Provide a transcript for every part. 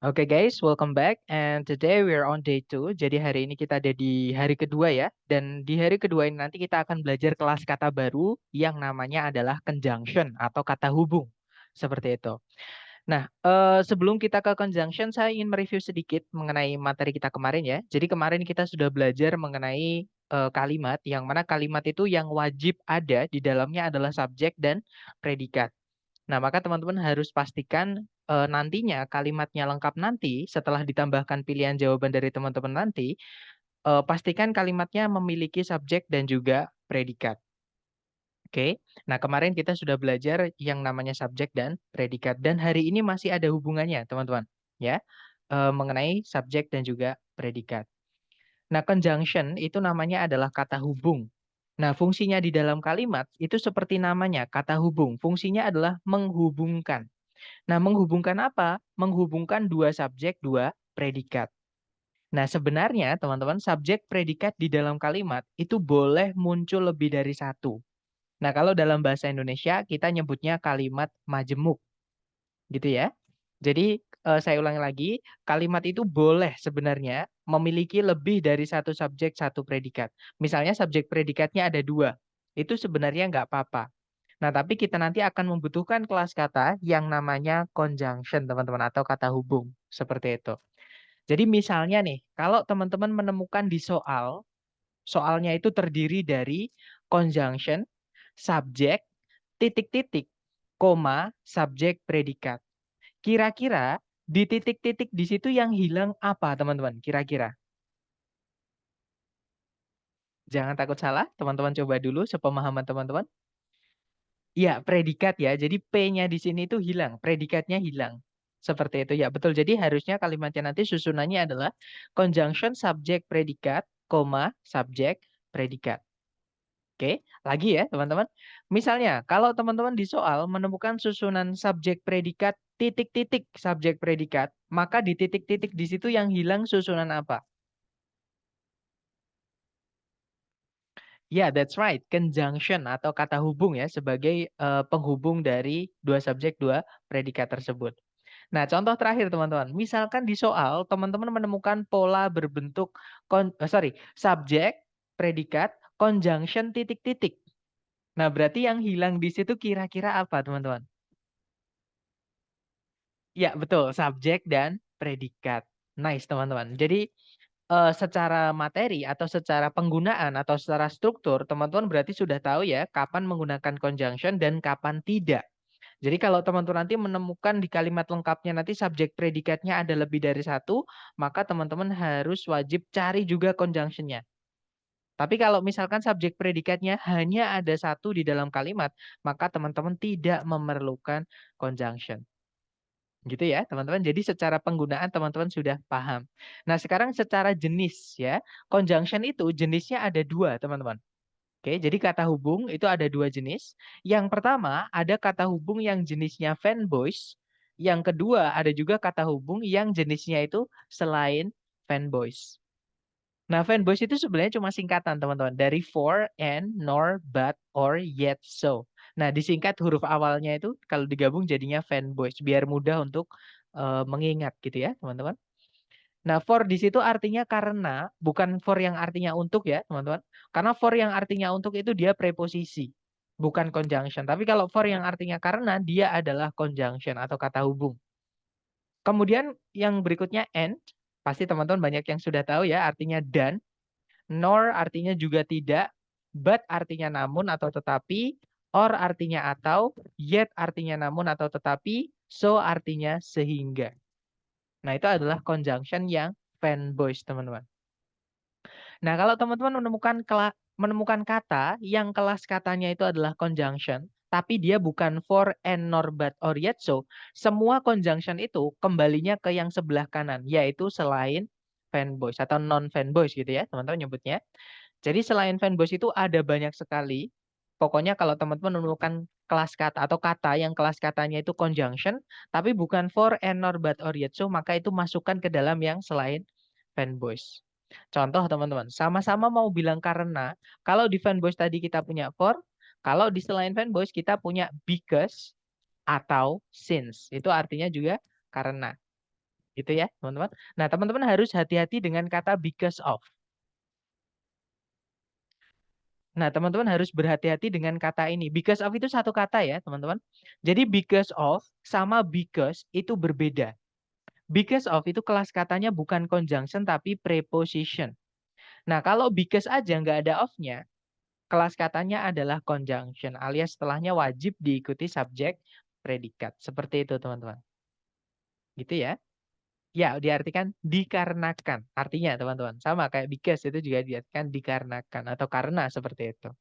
Oke guys, welcome back. And today we are on day 2. Jadi hari ini kita ada di hari kedua ya. Dan di hari kedua ini nanti kita akan belajar kelas kata baru yang namanya adalah conjunction atau kata hubung. Seperti itu. Nah, sebelum kita ke conjunction, saya ingin mereview sedikit mengenai materi kita kemarin ya. Jadi kemarin kita sudah belajar mengenai kalimat, yang mana kalimat itu yang wajib ada di dalamnya adalah subjek dan predikat. Nah, maka teman-teman harus pastikan nantinya kalimatnya lengkap nanti setelah ditambahkan pilihan jawaban dari teman-teman nanti, pastikan kalimatnya memiliki subjek dan juga predikat. Oke. Nah, kemarin kita sudah belajar yang namanya subjek dan predikat dan hari ini masih ada hubungannya, teman-teman, ya. Mengenai subjek dan juga predikat. Nah, conjunction itu namanya adalah kata hubung. Nah, fungsinya di dalam kalimat itu seperti namanya, kata hubung. Fungsinya adalah menghubungkan. Nah, menghubungkan apa? Menghubungkan dua subjek, dua predikat. Nah, sebenarnya teman-teman, subjek predikat di dalam kalimat itu boleh muncul lebih dari satu. Nah, kalau dalam bahasa Indonesia kita nyebutnya kalimat majemuk, gitu ya. Jadi, saya ulangi lagi, kalimat itu boleh sebenarnya memiliki lebih dari satu subjek, satu predikat. Misalnya subjek predikatnya ada dua, itu sebenarnya nggak apa-apa. Nah, tapi kita nanti akan membutuhkan kelas kata yang namanya conjunction, teman-teman, atau kata hubung, seperti itu. Jadi misalnya nih, kalau teman-teman menemukan di soal, soalnya itu terdiri dari conjunction, subjek, titik-titik, koma, subjek predikat. Kira-kira di titik-titik di situ yang hilang apa, teman-teman? Kira-kira? Jangan takut salah, teman-teman coba dulu sepemahaman teman-teman. Iya, predikat ya. Jadi P-nya di sini itu hilang, predikatnya hilang. Seperti itu ya, betul. Jadi harusnya kalimatnya nanti susunannya adalah conjunction subjek predikat, koma, subjek predikat. Oke, lagi ya teman-teman. Misalnya, kalau teman-teman di soal menemukan susunan subjek predikat, titik-titik subjek predikat, maka di titik-titik di situ yang hilang susunan apa? Ya, that's right. Conjunction atau kata hubung ya sebagai penghubung dari dua subjek, dua predikat tersebut. Nah, contoh terakhir teman-teman. Misalkan di soal teman-teman menemukan pola berbentuk subjek, predikat, conjunction titik-titik. Nah, berarti yang hilang di situ kira-kira apa, teman-teman? Ya, betul, subjek dan predikat. Nice, teman-teman. Jadi secara materi atau secara penggunaan atau secara struktur, teman-teman berarti sudah tahu ya kapan menggunakan conjunction dan kapan tidak. Jadi kalau teman-teman nanti menemukan di kalimat lengkapnya nanti subjek predikatnya ada lebih dari satu, maka teman-teman harus wajib cari juga conjunction-nya. Tapi kalau misalkan subjek predikatnya hanya ada satu di dalam kalimat, maka teman-teman tidak memerlukan conjunction. Gitu ya, teman-teman. Jadi secara penggunaan teman-teman sudah paham. Nah, sekarang secara jenis ya, conjunction itu jenisnya ada dua, teman-teman. Oke, jadi kata hubung itu ada dua jenis. Yang pertama, ada kata hubung yang jenisnya fanboys. Yang kedua, ada juga kata hubung yang jenisnya itu selain fanboys. Nah, fanboys itu sebenarnya cuma singkatan, teman-teman. Dari for, and, nor, but, or, yet, so. Nah, disingkat huruf awalnya itu kalau digabung jadinya fanboys. Biar mudah untuk mengingat gitu ya, teman-teman. Nah, for di situ artinya karena, bukan for yang artinya untuk ya, teman-teman. Karena for yang artinya untuk itu dia preposisi, bukan conjunction. Tapi kalau for yang artinya karena, dia adalah conjunction atau kata hubung. Kemudian yang berikutnya and, pasti teman-teman banyak yang sudah tahu ya, artinya dan. Nor artinya juga tidak, but artinya namun atau tetapi, or artinya atau, yet artinya namun atau tetapi, so artinya sehingga. Nah, itu adalah conjunction yang fanboys, teman-teman. Nah, kalau teman-teman menemukan kata yang kelas katanya itu adalah conjunction, tapi dia bukan for, and, nor, but, or, yet, so, semua conjunction itu kembalinya ke yang sebelah kanan, yaitu selain fanboys atau non-fanboys gitu ya, teman-teman nyebutnya. Jadi selain fanboys itu ada banyak sekali. Pokoknya kalau teman-teman menemukan kelas kata atau kata yang kelas katanya itu conjunction, tapi bukan for, and, nor, but, or, yet, so, maka itu masukkan ke dalam yang selain fanboys. Contoh teman-teman, sama-sama mau bilang karena, kalau di fanboys tadi kita punya for, kalau di selain fanboys kita punya because atau since. Itu artinya juga karena. Gitu ya, teman-teman. Nah, teman-teman harus hati-hati dengan kata because of. Nah, teman-teman harus berhati-hati dengan kata ini. Because of itu satu kata ya, teman-teman. Jadi because of sama because itu berbeda. Because of itu kelas katanya bukan conjunction tapi preposition. Nah, kalau because aja nggak ada of-nya, kelas katanya adalah conjunction alias setelahnya wajib diikuti subjek predikat. Seperti itu, teman-teman. Gitu ya. Ya, diartikan dikarenakan. Artinya, teman-teman. Sama kayak because itu juga diartikan dikarenakan atau karena seperti itu.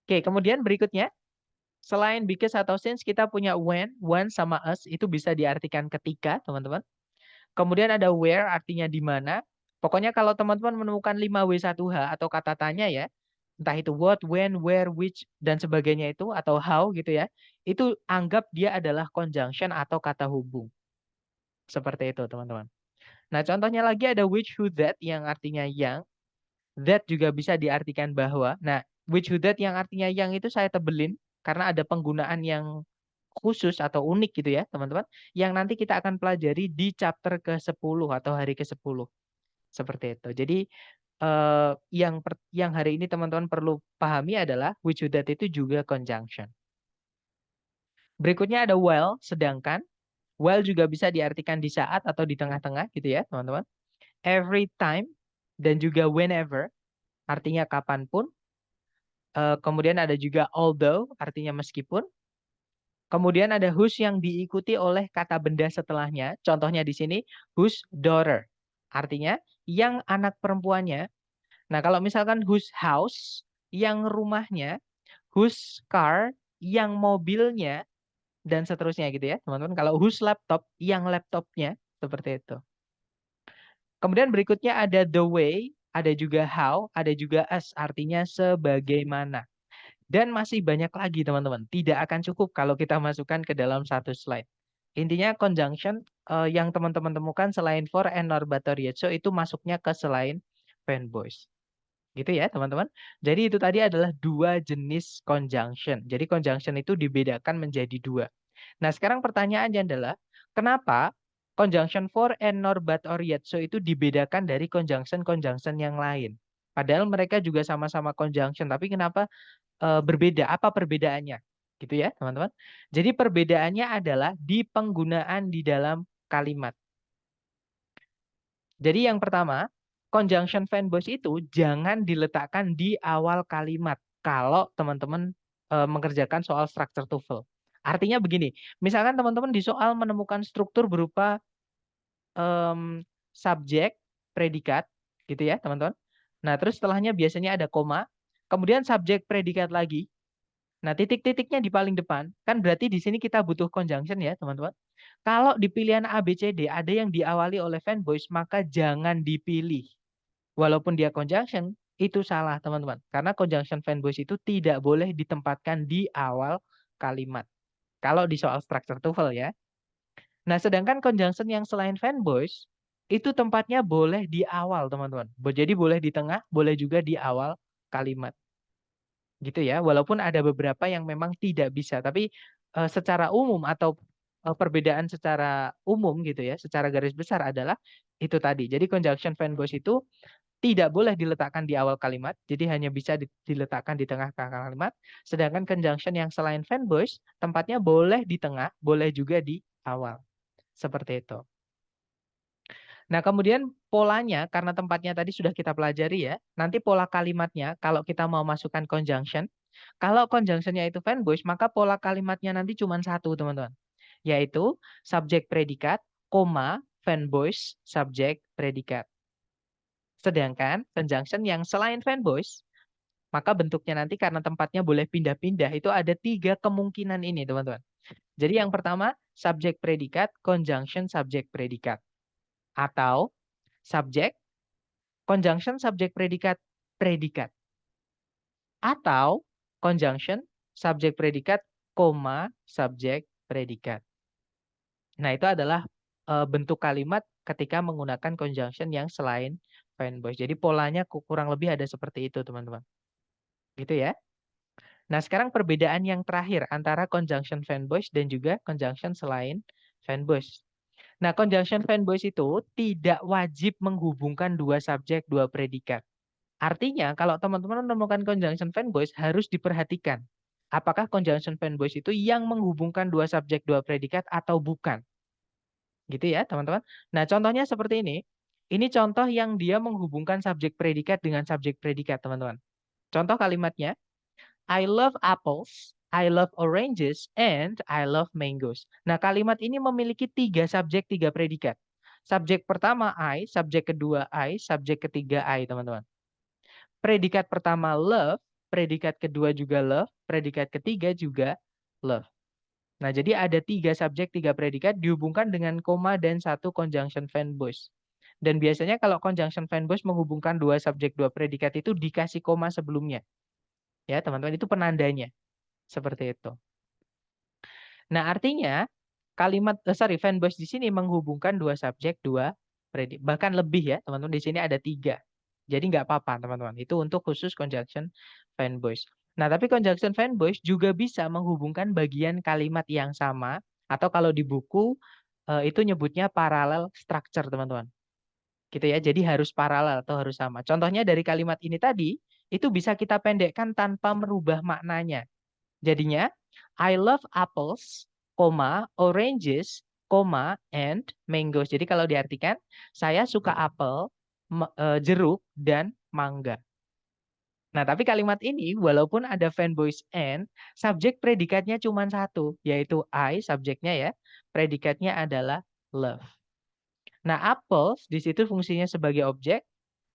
Oke, kemudian berikutnya. Selain because atau since kita punya when sama us itu bisa diartikan ketika, teman-teman. Kemudian ada where artinya di mana. Pokoknya kalau teman-teman menemukan 5W1H atau kata tanya ya, entah itu what, when, where, which dan sebagainya itu atau how gitu ya. Itu anggap dia adalah conjunction atau kata hubung. Seperti itu, teman-teman. Nah, contohnya lagi ada which, who, that yang artinya yang. That juga bisa diartikan bahwa. Nah, which, who, that yang artinya yang itu saya tebelin karena ada penggunaan yang khusus atau unik gitu ya, teman-teman, yang nanti kita akan pelajari di chapter ke-10 atau hari ke-10. Seperti itu. Jadi yang hari ini teman-teman perlu pahami adalah which, who, that itu juga conjunction. Berikutnya ada while, sedangkan. While juga bisa diartikan di saat atau di tengah-tengah gitu ya, teman-teman. Every time dan juga whenever, artinya kapanpun. Kemudian ada juga although, artinya meskipun. Kemudian ada whose yang diikuti oleh kata benda setelahnya. Contohnya di sini, whose daughter. Artinya, yang anak perempuannya. Nah, kalau misalkan whose house, yang rumahnya. Whose car, yang mobilnya. Dan seterusnya gitu ya, teman-teman. Kalau whose laptop, yang laptopnya. Seperti itu. Kemudian berikutnya ada the way, ada juga how, ada juga as. Artinya sebagaimana. Dan masih banyak lagi teman-teman. Tidak akan cukup kalau kita masukkan ke dalam satu slide. Intinya conjunction yang teman-teman temukan selain for and or but or yet so itu masuknya ke selain fanboys. Gitu ya teman-teman. Jadi itu tadi adalah dua jenis conjunction. Jadi conjunction itu dibedakan menjadi dua. Nah sekarang pertanyaannya adalah kenapa conjunction for and or but or yet so itu dibedakan dari conjunction-conjunction yang lain. Padahal mereka juga sama-sama conjunction. Tapi kenapa berbeda. Apa perbedaannya? Gitu ya, teman-teman. Jadi perbedaannya adalah di penggunaan di dalam kalimat. Jadi yang pertama, conjunction fanboys itu jangan diletakkan di awal kalimat kalau teman-teman mengerjakan soal structure TOEFL. Artinya begini, misalkan teman-teman di soal menemukan struktur berupa subjek, predikat, gitu ya, teman-teman. Nah, terus setelahnya biasanya ada koma, kemudian subjek predikat lagi. Nah, titik-titiknya di paling depan, kan berarti di sini kita butuh conjunction ya, teman-teman. Kalau di pilihan A, B, C, D ada yang diawali oleh fanboys, maka jangan dipilih. Walaupun dia conjunction, itu salah, teman-teman. Karena conjunction fanboys itu tidak boleh ditempatkan di awal kalimat. Kalau di soal structure TOEFL ya. Nah, sedangkan conjunction yang selain fanboys, itu tempatnya boleh di awal, teman-teman. Jadi boleh di tengah, boleh juga di awal kalimat. Gitu ya, walaupun ada beberapa yang memang tidak bisa, tapi secara umum atau perbedaan secara umum gitu ya, secara garis besar adalah itu tadi. Jadi conjunction fanboys itu tidak boleh diletakkan di awal kalimat, jadi hanya bisa diletakkan di tengah kalimat. Sedangkan conjunction yang selain fanboys, tempatnya boleh di tengah, boleh juga di awal. Seperti itu. Nah, kemudian polanya karena tempatnya tadi sudah kita pelajari ya. Nanti pola kalimatnya kalau kita mau masukkan conjunction, kalau conjunctionnya itu fanboys, maka pola kalimatnya nanti cuma satu, teman-teman. Yaitu subjek predikat, koma, fanboys, subjek predikat. Sedangkan conjunction yang selain fanboys, maka bentuknya nanti karena tempatnya boleh pindah-pindah, itu ada 3 kemungkinan ini, teman-teman. Jadi yang pertama, subjek predikat, conjunction subjek predikat. Atau subjek, conjunction subjek predikat, predikat. Atau conjunction subjek predikat, koma subjek predikat. Nah, itu adalah bentuk kalimat ketika menggunakan conjunction yang selain fanboys. Jadi polanya kurang lebih ada seperti itu, teman-teman. Gitu ya. Nah, sekarang perbedaan yang terakhir antara conjunction fanboys dan juga conjunction selain fanboys. Nah, conjunction fan voice itu tidak wajib menghubungkan dua subjek, dua predikat. Artinya, kalau teman-teman menemukan conjunction fan voice harus diperhatikan. Apakah conjunction fan voice itu yang menghubungkan dua subjek, dua predikat atau bukan? Gitu ya, teman-teman. Nah, contohnya seperti ini. Ini contoh yang dia menghubungkan subjek predikat dengan subjek predikat, teman-teman. Contoh kalimatnya, I love apples, I love oranges, and I love mangoes. Nah, kalimat ini memiliki tiga subjek, tiga predikat. Subjek pertama I, subjek kedua I, subjek ketiga I, teman-teman. Predikat pertama love, predikat kedua juga love, predikat ketiga juga love. Nah, jadi ada tiga subjek, tiga predikat dihubungkan dengan koma dan satu conjunction fan voice. Dan biasanya kalau conjunction fan voice menghubungkan dua subjek, dua predikat itu dikasih koma sebelumnya. Ya, teman-teman, itu penandanya. Seperti itu. Nah, artinya fan voice di sini menghubungkan dua subjek, dua predikat. Bahkan lebih ya, teman-teman. Di sini ada tiga. Jadi nggak apa-apa, teman-teman. Itu untuk khusus conjunction fan voice. Nah, tapi conjunction fan voice juga bisa menghubungkan bagian kalimat yang sama. Atau kalau di buku, itu nyebutnya parallel structure, teman-teman. Gitu ya, jadi harus paralel atau harus sama. Contohnya dari kalimat ini tadi, itu bisa kita pendekkan tanpa merubah maknanya. Jadinya, I love apples, oranges, and mangoes. Jadi kalau diartikan, saya suka apel, jeruk, dan mangga. Nah, tapi kalimat ini walaupun ada fan voice and, subjek predikatnya cuma satu, yaitu I, subjeknya ya, predikatnya adalah love. Nah, apples di situ fungsinya sebagai objek,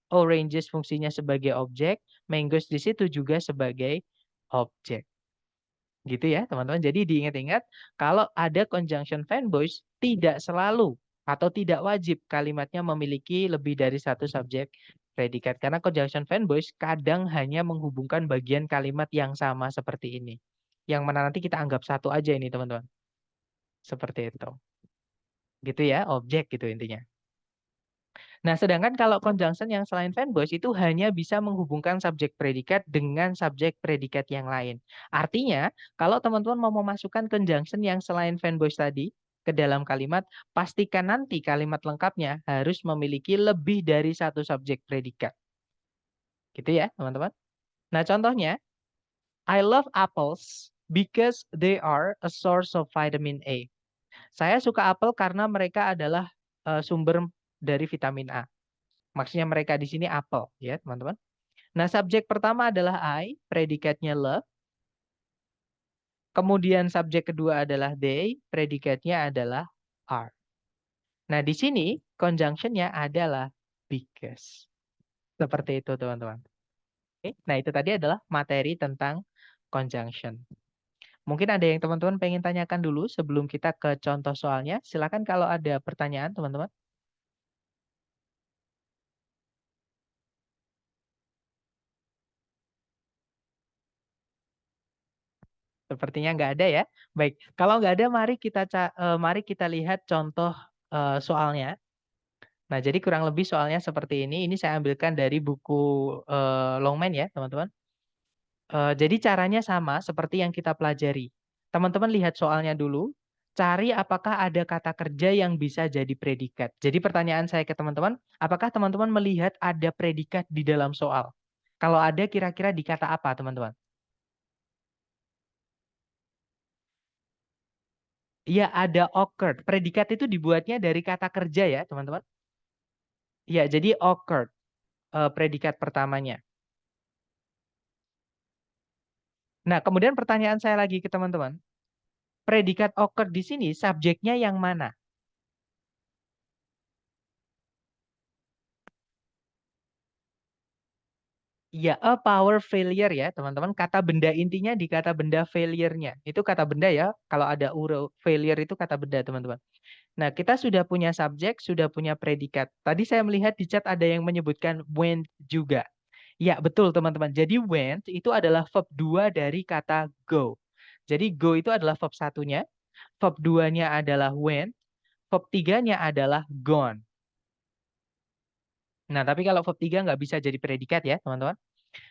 oranges fungsinya sebagai objek, mangoes di situ juga sebagai objek. Gitu ya, teman-teman. Jadi diingat-ingat, kalau ada conjunction fan voice, tidak selalu atau tidak wajib kalimatnya memiliki lebih dari satu subjek predikat. Karena conjunction fan voice kadang hanya menghubungkan bagian kalimat yang sama seperti ini. Yang mana nanti kita anggap satu aja ini, teman-teman. Seperti itu. Gitu ya, objek gitu intinya. Nah, sedangkan kalau conjunction yang selain fan voice itu hanya bisa menghubungkan subjek predikat dengan subjek predikat yang lain. Artinya, kalau teman-teman mau memasukkan conjunction yang selain fan voice tadi ke dalam kalimat, pastikan nanti kalimat lengkapnya harus memiliki lebih dari satu subjek predikat. Gitu ya, teman-teman. Nah, contohnya, I love apples because they are a source of vitamin A. Saya suka apel karena mereka adalah sumber dari vitamin A. Maksudnya mereka di sini apel, ya teman-teman. Nah, subjek pertama adalah I, predikatnya love. Kemudian subjek kedua adalah they, predikatnya adalah are. Nah, di sini conjunction-nya adalah because. Seperti itu, teman-teman. Oke, nah itu tadi adalah materi tentang conjunction. Mungkin ada yang teman-teman pengen tanyakan dulu sebelum kita ke contoh soalnya. Silakan kalau ada pertanyaan, teman-teman. Sepertinya nggak ada ya. Baik, kalau nggak ada, mari kita lihat contoh soalnya. Nah, jadi kurang lebih soalnya seperti ini. Ini saya ambilkan dari buku Longman ya, teman-teman. Jadi caranya sama seperti yang kita pelajari. Teman-teman lihat soalnya dulu, cari apakah ada kata kerja yang bisa jadi predikat. Jadi pertanyaan saya ke teman-teman, apakah teman-teman melihat ada predikat di dalam soal? Kalau ada, kira-kira di kata apa, teman-teman? Iya, ada occurred. Predikat itu dibuatnya dari kata kerja ya, teman-teman. Iya, jadi occurred, predikat pertamanya. Nah, kemudian pertanyaan saya lagi ke teman-teman. Predikat occurred di sini subjeknya yang mana? Ya, a power failure ya, teman-teman. Kata benda intinya di kata benda failure-nya. Itu kata benda ya. Kalau ada failure itu kata benda, teman-teman. Nah, kita sudah punya subjek, sudah punya predikat. Tadi saya melihat di chat ada yang menyebutkan went juga. Ya, betul, teman-teman. Jadi went itu adalah verb 2 dari kata go. Jadi go itu adalah verb satunya, verb 2-nya adalah went, verb 3-nya adalah gone. Nah, tapi kalau verb 3 nggak bisa jadi predikat ya, teman-teman.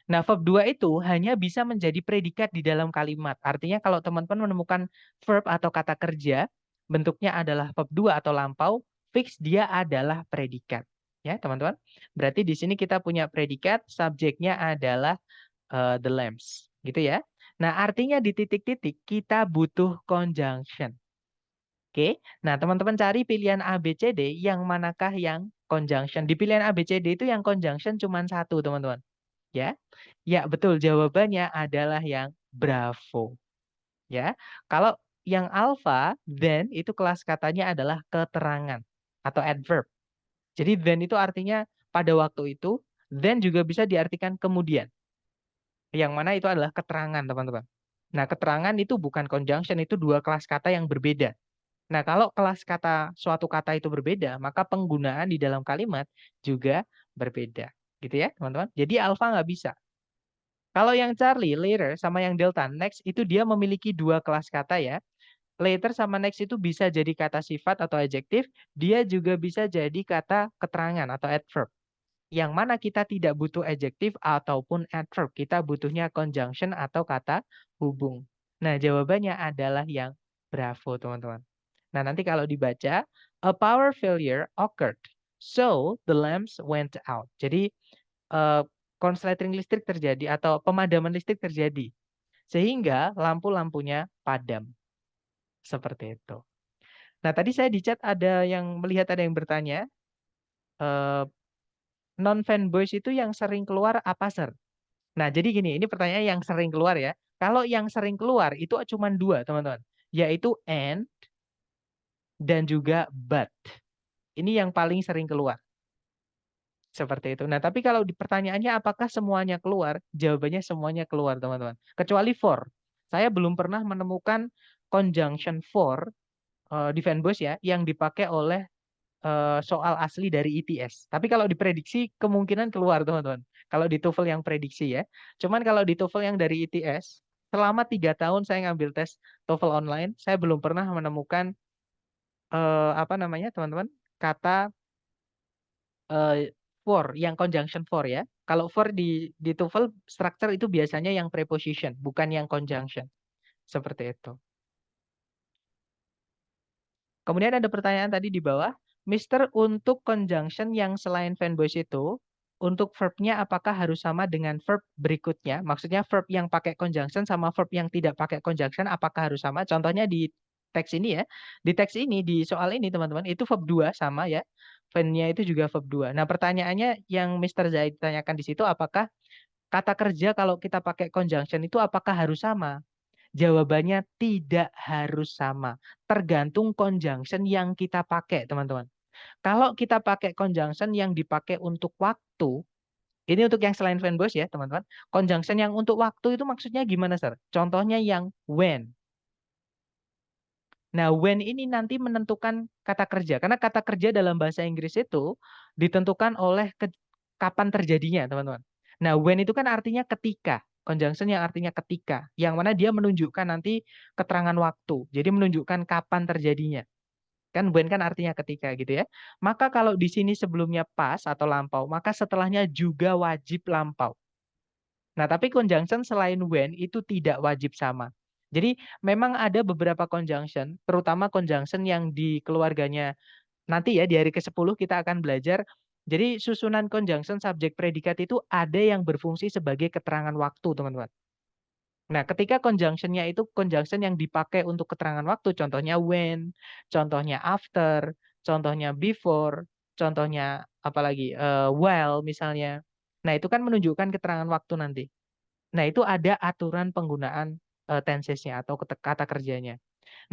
Nah, verb 2 itu hanya bisa menjadi predikat di dalam kalimat. Artinya kalau teman-teman menemukan verb atau kata kerja bentuknya adalah verb 2 atau lampau, fix dia adalah predikat. Ya, teman-teman. Berarti di sini kita punya predikat, subjeknya adalah the lamps, gitu ya. Nah, artinya di titik-titik kita butuh conjunction. Oke. Nah, teman-teman cari pilihan A, B, C, D, yang manakah yang conjunction? Di pilihan A, B, C, D itu yang conjunction cuma satu, teman-teman. Ya. Ya, betul. Jawabannya adalah yang bravo. Ya. Kalau yang alpha, then itu kelas katanya adalah keterangan atau adverb. Jadi then itu artinya pada waktu itu, then juga bisa diartikan kemudian. Yang mana itu adalah keterangan, teman-teman. Nah, keterangan itu bukan conjunction, itu dua kelas kata yang berbeda. Nah, kalau kelas kata suatu kata itu berbeda, maka penggunaan di dalam kalimat juga berbeda. Gitu ya, teman-teman. Jadi alpha nggak bisa. Kalau yang Charlie, later, sama yang delta, next, itu dia memiliki dua kelas kata ya. Later sama next itu bisa jadi kata sifat atau adjektif, dia juga bisa jadi kata keterangan atau adverb. Yang mana kita tidak butuh adjektif ataupun adverb, kita butuhnya conjunction atau kata hubung. Nah, jawabannya adalah yang bravo, teman-teman. Nah, nanti kalau dibaca, a power failure occurred, so the lamps went out. Jadi, konsleting listrik terjadi atau pemadaman listrik terjadi, sehingga lampu-lampunya padam. Seperti itu. Nah, tadi saya di chat ada yang melihat ada yang bertanya, non-fanboys itu yang sering keluar apa, Sir? Nah, jadi gini, ini pertanyaan yang sering keluar ya. Kalau yang sering keluar itu cuma dua, teman-teman. Yaitu and dan juga but. Ini yang paling sering keluar. Seperti itu. Nah, tapi kalau di pertanyaannya apakah semuanya keluar? Jawabannya semuanya keluar, teman-teman. Kecuali for. Saya belum pernah menemukan conjunction for di fanboys ya, yang dipakai oleh soal asli dari ITS. Tapi kalau diprediksi kemungkinan keluar, teman-teman. Kalau di TOEFL yang prediksi ya. Cuman kalau di TOEFL yang dari ITS, selama 3 tahun saya ngambil tes TOEFL online, saya belum pernah menemukan apa namanya, teman-teman, kata for yang conjunction for ya. Kalau for di TOEFL structure itu biasanya yang preposition, bukan yang conjunction. Seperti itu. Kemudian ada pertanyaan tadi di bawah, Mister, untuk conjunction yang selain fanboys itu, untuk verb-nya apakah harus sama dengan verb berikutnya? Maksudnya verb yang pakai conjunction sama verb yang tidak pakai conjunction apakah harus sama? Contohnya di teks ini ya. Di teks ini, di soal ini teman-teman, itu verb 2 sama ya. Fan-nya itu juga verb 2. Nah, pertanyaannya yang Mister Zaid tanyakan di situ, apakah kata kerja kalau kita pakai conjunction itu apakah harus sama? Jawabannya tidak harus sama. Tergantung conjunction yang kita pakai, teman-teman. Kalau kita pakai conjunction yang dipakai untuk waktu, ini untuk yang selain fanboys ya, teman-teman. Conjunction yang untuk waktu itu maksudnya gimana, Sir? Contohnya yang when. Nah, when ini nanti menentukan kata kerja. Karena kata kerja dalam bahasa Inggris itu ditentukan oleh kapan terjadinya, teman-teman. Nah, when itu kan artinya ketika. Conjunction yang artinya ketika. Yang mana dia menunjukkan nanti keterangan waktu. Jadi menunjukkan kapan terjadinya. Kan when kan artinya ketika gitu ya. Maka kalau di sini sebelumnya pas atau lampau, maka setelahnya juga wajib lampau. Nah, tapi conjunction selain when itu tidak wajib sama. Jadi memang ada beberapa conjunction, terutama conjunction yang di keluarganya nanti ya di hari ke-10 kita akan belajar. Jadi susunan conjunction subjek predikat itu ada yang berfungsi sebagai keterangan waktu, teman-teman. Nah, ketika conjunction-nya itu conjunction yang dipakai untuk keterangan waktu, contohnya when, contohnya after, contohnya before, contohnya apalagi while misalnya. Nah, itu kan menunjukkan keterangan waktu nanti. Nah, itu ada aturan penggunaan tenses-nya atau kata kerjanya.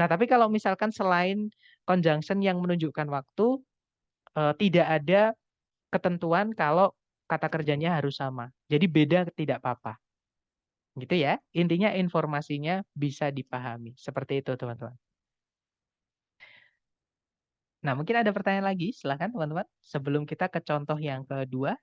Nah, tapi kalau misalkan selain conjunction yang menunjukkan waktu, tidak ada ketentuan kalau kata kerjanya harus sama. Jadi beda tidak apa-apa. Gitu ya. Intinya informasinya bisa dipahami. Seperti itu, teman-teman. Nah, mungkin ada pertanyaan lagi. Silahkan, teman-teman. Sebelum kita ke contoh yang kedua.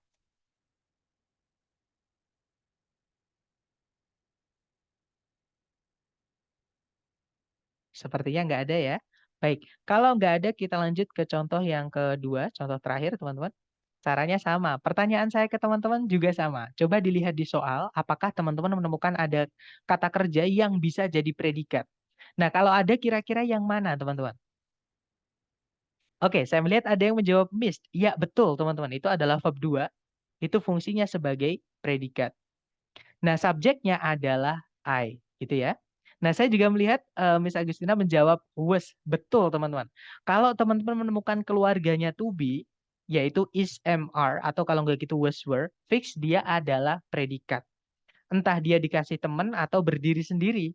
Sepertinya nggak ada ya. Baik, kalau nggak ada kita lanjut ke contoh yang kedua, contoh terakhir teman-teman. Caranya sama. Pertanyaan saya ke teman-teman juga sama. Coba dilihat di soal, apakah teman-teman menemukan ada kata kerja yang bisa jadi predikat. Nah, kalau ada kira-kira yang mana teman-teman? Oke, saya melihat ada yang menjawab missed. Ya, betul teman-teman. Itu adalah verb 2. Itu fungsinya sebagai predikat. Nah, subjeknya adalah I, gitu ya. Nah, saya juga melihat Miss Agustina menjawab was. Betul, teman-teman. Kalau teman-teman menemukan keluarganya to be, yaitu is, am, are, atau kalau nggak gitu was, were, fix dia adalah predikat. Entah dia dikasih teman atau berdiri sendiri,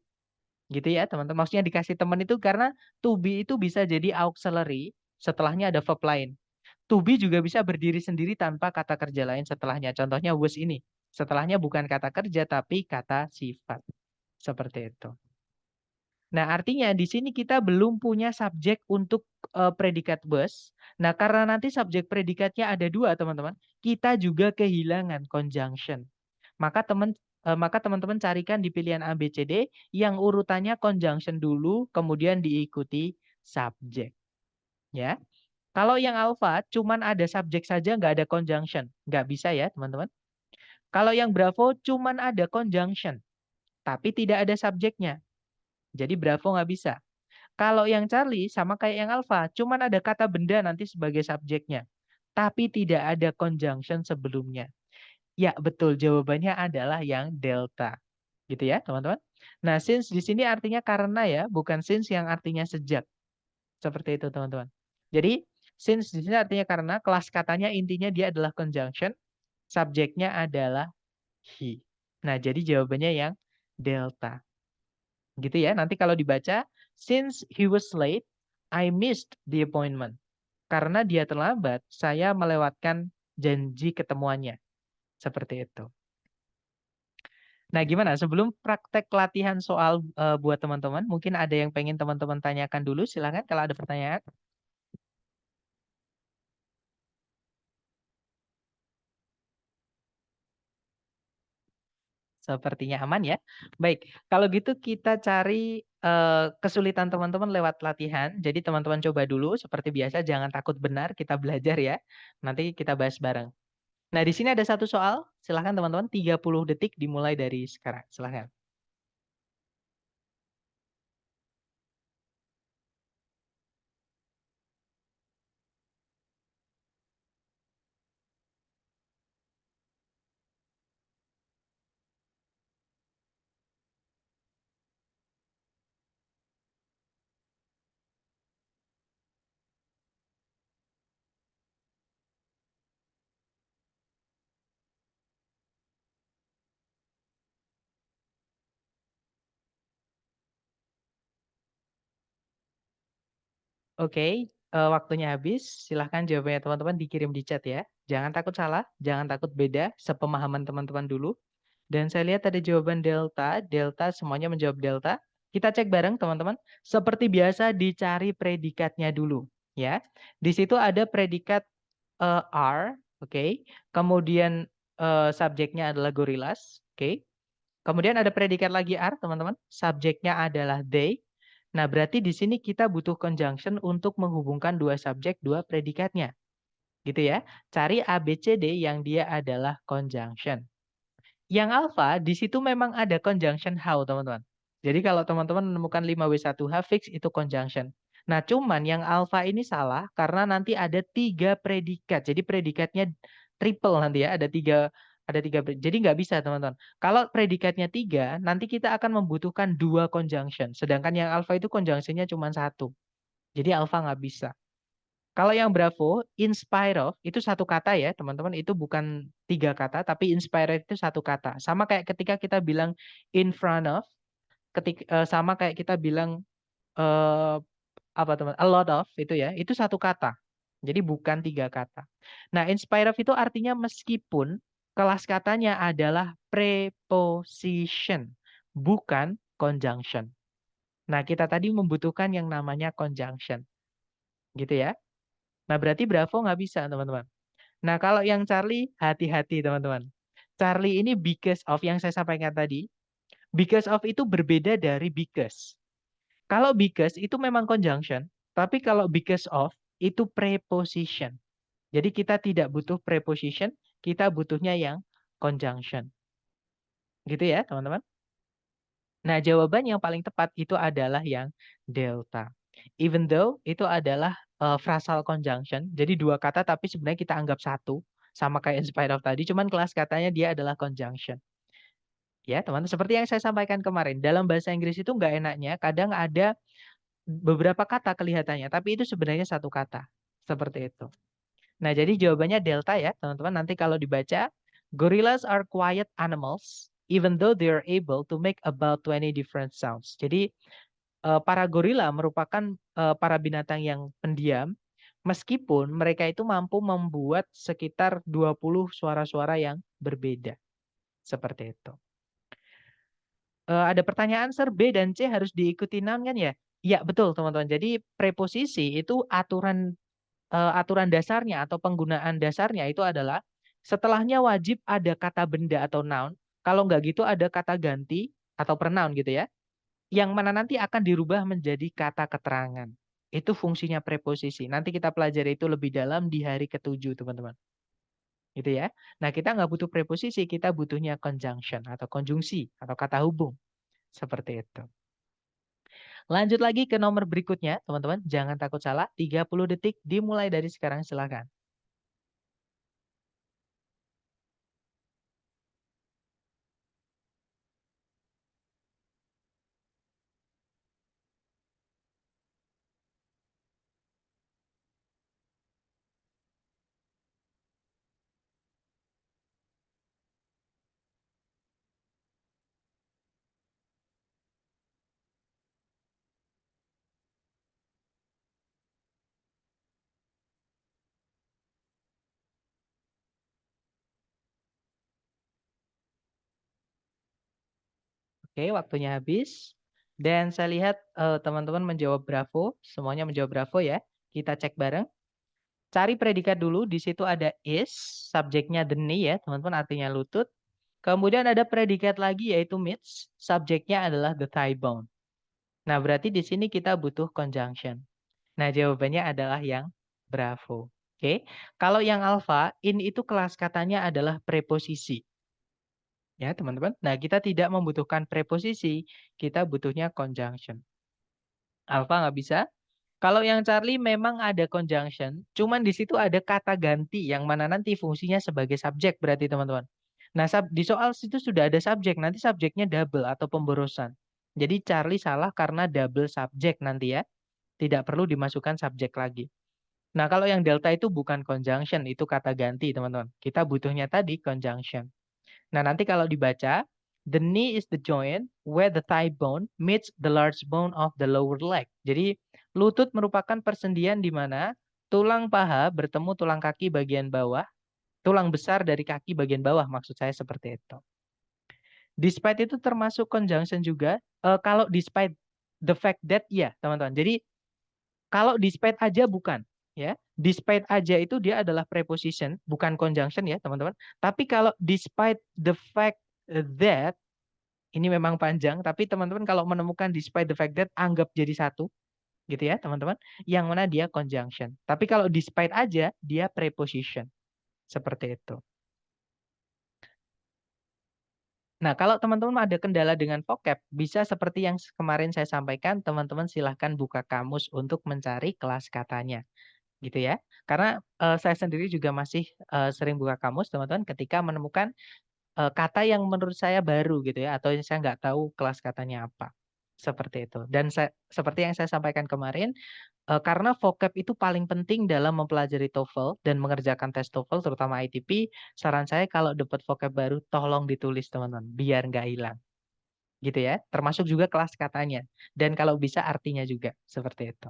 gitu ya, teman-teman. Maksudnya dikasih teman itu karena to be itu bisa jadi auxiliary, setelahnya ada verb lain. To be juga bisa berdiri sendiri tanpa kata kerja lain setelahnya. Contohnya was ini. Setelahnya bukan kata kerja tapi kata sifat. Seperti itu. Nah, artinya di sini kita belum punya subjek untuk predikat was. Nah, karena nanti subjek predikatnya ada dua, teman-teman, kita juga kehilangan conjunction. Maka teman-teman carikan di pilihan A, B, C, D yang urutannya conjunction dulu, kemudian diikuti subjek. Ya. Kalau yang alpha cuman ada subjek saja nggak ada conjunction. Nggak bisa ya teman-teman. Kalau yang bravo cuman ada conjunction. Tapi tidak ada subjeknya. Jadi bravo nggak bisa. Kalau yang Charlie sama kayak yang alpha. Cuman ada kata benda nanti sebagai subjeknya. Tapi tidak ada conjunction sebelumnya. Ya betul jawabannya adalah yang delta. Gitu ya teman-teman. Nah since di sini artinya karena ya. Bukan since yang artinya sejak. Seperti itu teman-teman. Jadi since di sini artinya karena kelas katanya intinya dia adalah conjunction, subjeknya adalah he. Nah, jadi jawabannya yang delta. Gitu ya. Nanti kalau dibaca since he was late, I missed the appointment. Karena dia terlambat, saya melewatkan janji ketemuannya. Seperti itu. Nah, gimana? Sebelum praktek latihan soal buat teman-teman, mungkin ada yang pengen teman-teman tanyakan dulu. Silakan kalau ada pertanyaan. Sepertinya aman ya. Baik, kalau gitu kita cari kesulitan teman-teman lewat latihan. Jadi teman-teman coba dulu seperti biasa, jangan takut benar, kita belajar ya. Nanti kita bahas bareng. Nah, di sini ada satu soal. Silahkan teman-teman, 30 detik dimulai dari sekarang. Silahkan. Oke, waktunya habis. Silahkan jawabannya teman-teman dikirim di chat ya. Jangan takut salah, jangan takut beda, sepemahaman teman-teman dulu. Dan saya lihat ada jawaban delta, delta semuanya menjawab delta. Kita cek bareng teman-teman. Seperti biasa dicari predikatnya dulu, ya. Di situ ada predikat are, oke. Kemudian subjeknya adalah gorillas, oke. Kemudian ada predikat lagi are, teman-teman. Subjeknya adalah they. Nah, berarti di sini kita butuh conjunction untuk menghubungkan dua subjek, dua predikatnya. Gitu ya. Cari A, B, C, D yang dia adalah conjunction. Yang alpha di situ memang ada conjunction how, teman-teman. Jadi kalau teman-teman menemukan 5W1H fix itu conjunction. Nah, cuman yang alpha ini salah karena nanti ada 3 predikat. Jadi predikatnya triple nanti ya, jadi nggak bisa, teman-teman. Kalau predikatnya 3, nanti kita akan membutuhkan 2 conjunction. Sedangkan yang alpha itu conjunctionnya cuma satu. Jadi alpha nggak bisa. Kalau yang Bravo, in spite of, itu satu kata ya, teman-teman. Itu bukan 3 kata, tapi in spite of itu satu kata. Sama kayak ketika kita bilang in front of, sama kayak kita bilang eh, apa teman, a lot of itu ya, itu satu kata. Jadi bukan 3 kata. Nah, in spite of itu artinya meskipun kelas katanya adalah preposition, bukan conjunction. Nah, kita tadi membutuhkan yang namanya conjunction. Gitu ya. Nah, berarti Bravo nggak bisa, teman-teman. Nah, kalau yang Charlie, hati-hati, teman-teman. Charlie ini because of yang saya sampaikan tadi. Because of itu berbeda dari because. Kalau because itu memang conjunction, tapi kalau because of itu preposition. Jadi kita tidak butuh preposition, kita butuhnya yang conjunction. Gitu ya, teman-teman. Nah, jawaban yang paling tepat itu adalah yang delta. Even though itu adalah phrasal conjunction. Jadi dua kata tapi sebenarnya kita anggap satu. Sama kayak in spite of tadi, cuman kelas katanya dia adalah conjunction. Ya, teman-teman, seperti yang saya sampaikan kemarin, dalam bahasa Inggris itu nggak enaknya kadang ada beberapa kata kelihatannya, tapi itu sebenarnya satu kata. Seperti itu. Nah, jadi jawabannya delta ya, teman-teman. Nanti kalau dibaca, gorillas are quiet animals, even though they are able to make about 20 different sounds. Jadi, para gorila merupakan para binatang yang pendiam, meskipun mereka itu mampu membuat sekitar 20 suara-suara yang berbeda. Seperti itu. Ada pertanyaan, Sir, B dan C harus diikuti noun kan ya? Iya, betul, teman-teman. Jadi preposisi itu aturan dasarnya atau penggunaan dasarnya itu adalah setelahnya wajib ada kata benda atau noun. Kalau nggak gitu ada kata ganti atau pronoun gitu ya. Yang mana nanti akan dirubah menjadi kata keterangan. Itu fungsinya preposisi. Nanti kita pelajari itu lebih dalam di hari ke-7, teman-teman. Gitu ya. Nah, kita nggak butuh preposisi, kita butuhnya conjunction atau konjungsi atau kata hubung. Seperti itu. Lanjut lagi ke nomor berikutnya, teman-teman. Jangan takut salah. 30 detik dimulai dari sekarang, silakan. Oke, waktunya habis. Dan saya lihat teman-teman menjawab bravo. Semuanya menjawab bravo ya. Kita cek bareng. Cari predikat dulu. Di situ ada is. Subjeknya the knee ya, teman-teman, artinya lutut. Kemudian ada predikat lagi yaitu meets. Subjeknya adalah the thigh bone. Nah, berarti di sini kita butuh conjunction. Nah, jawabannya adalah yang bravo. Oke. Kalau yang alpha, in itu kelas katanya adalah preposisi. Ya, teman-teman. Nah, kita tidak membutuhkan preposisi, kita butuhnya conjunction. Alpha nggak bisa. Kalau yang Charlie memang ada conjunction, cuman di situ ada kata ganti yang mana nanti fungsinya sebagai subjek berarti teman-teman. Nah, di soal situ sudah ada subjek, nanti subjeknya double atau pemborosan. Jadi Charlie salah karena double subjek nanti ya. Tidak perlu dimasukkan subjek lagi. Nah, kalau yang delta itu bukan conjunction, itu kata ganti teman-teman. Kita butuhnya tadi conjunction. Nah, nanti kalau dibaca, the knee is the joint where the thigh bone meets the large bone of the lower leg. Jadi, lutut merupakan persendian di mana tulang paha bertemu tulang kaki bagian bawah, tulang besar dari kaki bagian bawah, maksud saya seperti itu. Despite itu termasuk conjunction juga. Kalau despite the fact that, ya teman-teman. Jadi, kalau despite aja bukan. Ya, despite aja itu dia adalah preposition, bukan conjunction ya teman-teman. Tapi kalau despite the fact that, ini memang panjang, tapi teman-teman kalau menemukan despite the fact that, anggap jadi satu, gitu ya teman-teman. Yang mana dia conjunction. Tapi kalau despite aja, dia preposition. Seperti itu. Nah, kalau teman-teman ada kendala dengan vocab, bisa seperti yang kemarin saya sampaikan, teman-teman silahkan buka kamus untuk mencari kelas katanya. Gitu ya. Karena saya sendiri juga masih sering buka kamus, teman-teman, ketika menemukan kata yang menurut saya baru gitu ya, atau yang saya nggak tahu kelas katanya apa. Seperti itu. Dan seperti yang saya sampaikan kemarin, karena vocab itu paling penting dalam mempelajari TOEFL dan mengerjakan tes TOEFL, terutama ITP, saran saya kalau dapat vocab baru, tolong ditulis teman-teman, biar nggak hilang. Gitu ya. Termasuk juga kelas katanya. Dan kalau bisa artinya juga. Seperti itu.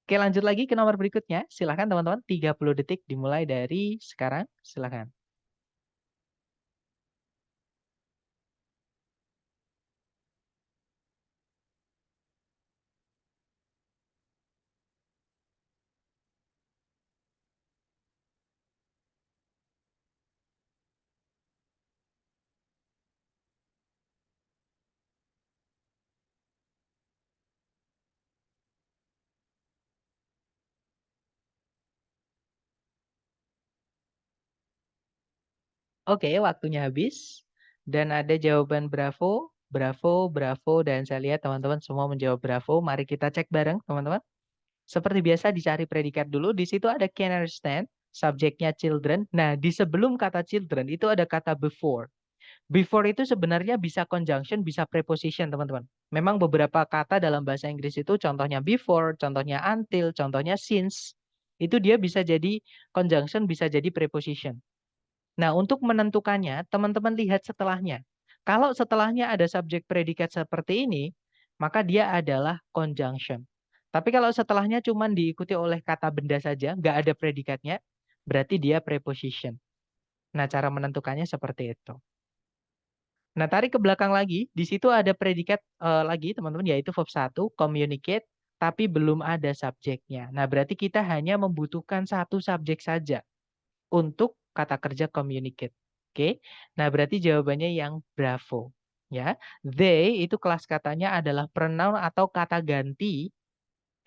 Oke, lanjut lagi ke nomor berikutnya. Silakan teman-teman, 30 detik dimulai dari sekarang. Silakan. Oke, waktunya habis. Dan ada jawaban bravo, bravo, bravo, dan saya lihat teman-teman semua menjawab bravo. Mari kita cek bareng, teman-teman. Seperti biasa dicari predikat dulu, di situ ada can understand, subjeknya children. Nah, di sebelum kata children itu ada kata before. Before itu sebenarnya bisa conjunction, bisa preposition, teman-teman. Memang beberapa kata dalam bahasa Inggris itu contohnya before, contohnya until, contohnya since. Itu dia bisa jadi conjunction, bisa jadi preposition. Nah, untuk menentukannya, teman-teman lihat setelahnya. Kalau setelahnya ada subjek predikat seperti ini, maka dia adalah conjunction. Tapi kalau setelahnya cuma diikuti oleh kata benda saja, nggak ada predikatnya, berarti dia preposition. Nah, cara menentukannya seperti itu. Nah, tarik ke belakang lagi, di situ ada predikat lagi, teman-teman, yaitu verb 1, communicate, tapi belum ada subjeknya. Nah, berarti kita hanya membutuhkan satu subjek saja untuk kata kerja communicate. Oke. Nah, berarti jawabannya yang bravo. Ya. They itu kelas katanya adalah pronoun atau kata ganti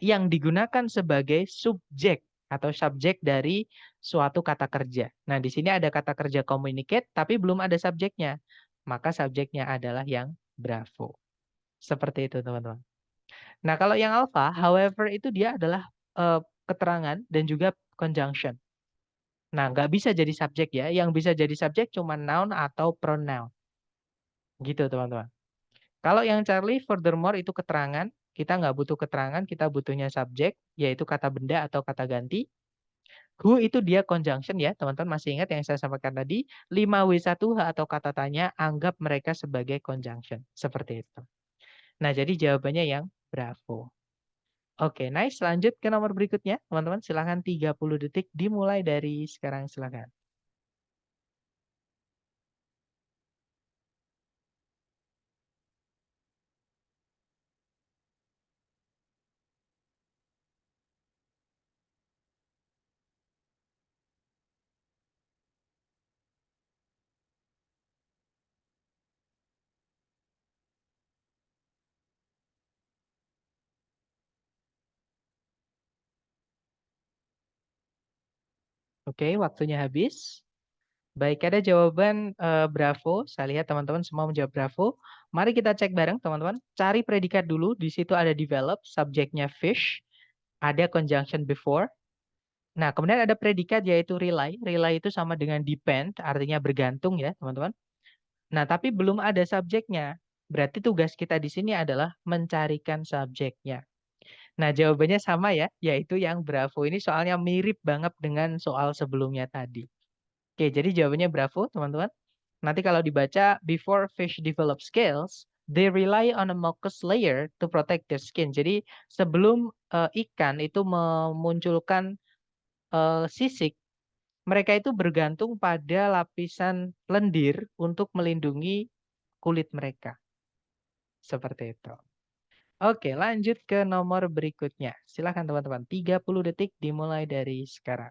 yang digunakan sebagai subjek atau subjek dari suatu kata kerja. Nah, di sini ada kata kerja communicate tapi belum ada subjeknya. Maka subjeknya adalah yang bravo. Seperti itu, teman-teman. Nah, kalau yang alpha, however itu dia adalah keterangan dan juga conjunction. Nah, nggak bisa jadi subjek ya. Yang bisa jadi subjek cuma noun atau pronoun. Gitu, teman-teman. Kalau yang Charlie, furthermore itu keterangan. Kita nggak butuh keterangan, kita butuhnya subjek, yaitu kata benda atau kata ganti. Who itu dia conjunction ya, teman-teman masih ingat yang saya sampaikan tadi. 5W1H atau kata tanya, anggap mereka sebagai conjunction. Seperti itu. Nah, jadi jawabannya yang bravo. Oke, nice. Lanjut ke nomor berikutnya. Teman-teman, silahkan 30 detik dimulai dari sekarang. Silahkan. Oke, waktunya habis. Baik, ada jawaban bravo. Saya lihat teman-teman semua menjawab bravo. Mari kita cek bareng, teman-teman. Cari predikat dulu. Di situ ada develop, subjeknya fish, ada conjunction before. Nah, kemudian ada predikat yaitu rely. Rely itu sama dengan depend, artinya bergantung ya, teman-teman. Nah, tapi belum ada subjeknya. Berarti tugas kita di sini adalah mencarikan subjeknya. Nah, jawabannya sama ya, yaitu yang bravo. Ini soalnya mirip banget dengan soal sebelumnya tadi. Oke, jadi jawabannya bravo, teman-teman. Nanti kalau dibaca, before fish develop scales, they rely on a mucus layer to protect their skin. Jadi sebelum ikan itu memunculkan sisik, mereka itu bergantung pada lapisan lendir untuk melindungi kulit mereka. Seperti itu. Oke, lanjut ke nomor berikutnya. Silakan teman-teman, 30 detik dimulai dari sekarang.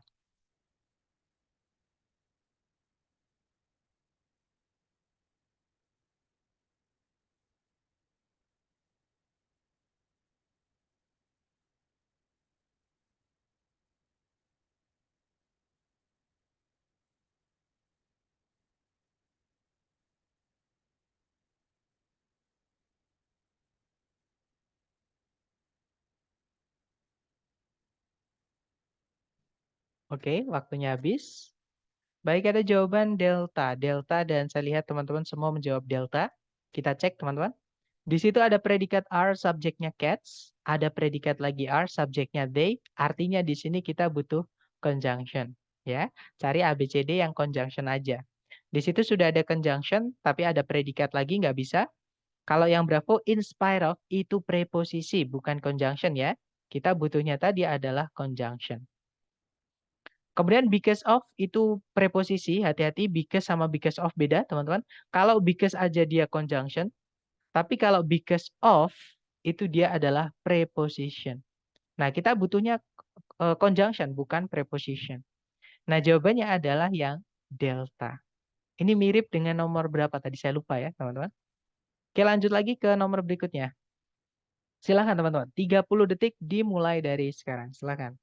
Oke, waktunya habis. Baik, ada jawaban delta. Delta dan saya lihat teman-teman semua menjawab delta. Kita cek teman-teman. Di situ ada predikat are, subjeknya cats. Ada predikat lagi are, subjeknya they. Artinya di sini kita butuh conjunction. Ya, cari ABCD yang conjunction aja. Di situ sudah ada conjunction, tapi ada predikat lagi nggak bisa. Kalau yang bravo, in spite of, itu preposisi, bukan conjunction ya. Kita butuhnya tadi adalah conjunction. Kemudian because of itu preposisi, hati-hati because sama because of beda, teman-teman. Kalau because aja dia conjunction, tapi kalau because of itu dia adalah preposition. Nah, kita butuhnya conjunction bukan preposition. Nah, jawabannya adalah yang delta. Ini mirip dengan nomor berapa tadi saya lupa ya, teman-teman. Oke, lanjut lagi ke nomor berikutnya. Silakan teman-teman. 30 detik dimulai dari sekarang. Silakan.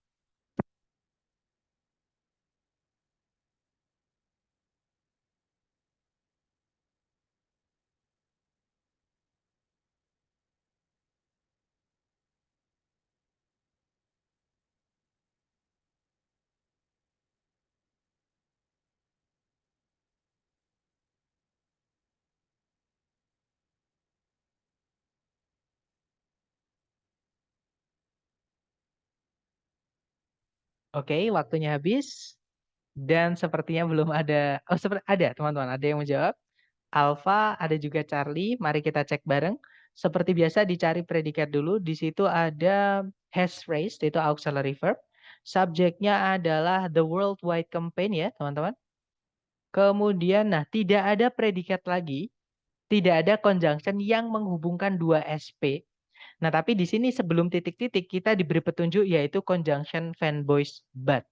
Oke, waktunya habis dan sepertinya belum ada oh ada teman-teman, ada yang menjawab. Alfa, ada juga Charlie, mari kita cek bareng. Seperti biasa dicari predikat dulu, di situ ada has raised, itu auxiliary verb. Subjeknya adalah the worldwide campaign ya teman-teman. Kemudian, nah tidak ada predikat lagi, tidak ada conjunction yang menghubungkan dua SP. Nah tapi di sini sebelum titik-titik kita diberi petunjuk yaitu conjunction fanboys but.